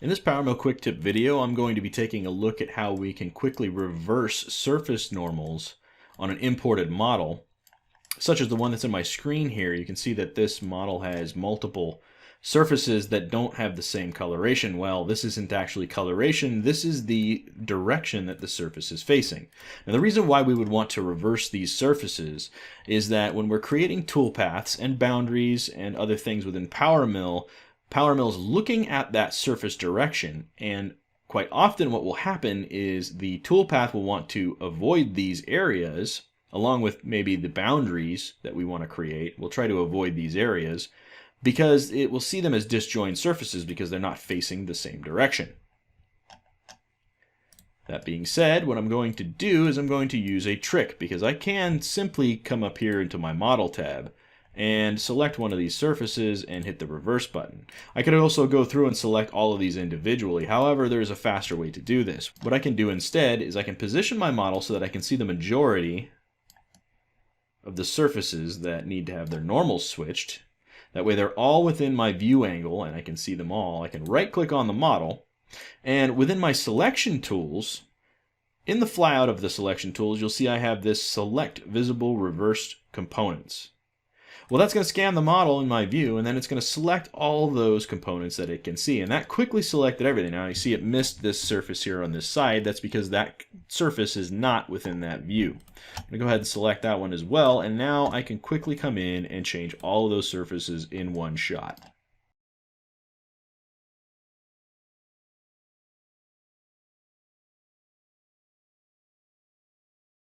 In this PowerMill quick tip video, I'm going to be taking a look at how we can quickly reverse surface normals on an imported model, such as the one that's in my screen here. You can see that this model has multiple surfaces that don't have the same coloration. Well, this isn't actually coloration, this is the direction that the surface is facing. Now, the reason why we would want to reverse these surfaces is that when we're creating toolpaths and boundaries and other things within PowerMill, PowerMill is looking at that surface direction, and quite often what will happen is the toolpath will want to avoid these areas along with maybe the boundaries that we want to create. We'll try to avoid these areas because it will see them as disjoint surfaces because they're not facing the same direction. That being said, what I'm going to do is I'm going to use a trick, because I can simply come up here into my model tab and select one of these surfaces and hit the reverse button. I could also go through and select all of these individually. However, there's a faster way to do this. What I can do instead is I can position my model so that I can see the majority of the surfaces that need to have their normals switched. That way they're all within my view angle and I can see them all. I can right click on the model, and within my selection tools, in the flyout of the selection tools, you'll see I have this select visible reversed components. Well, that's going to scan the model in my view, and then it's going to select all those components that it can see. And that quickly selected everything. Now you see it missed this surface here on this side. That's because that surface is not within that view. I'm going to go ahead and select that one as well, and now I can quickly come in and change all of those surfaces in one shot.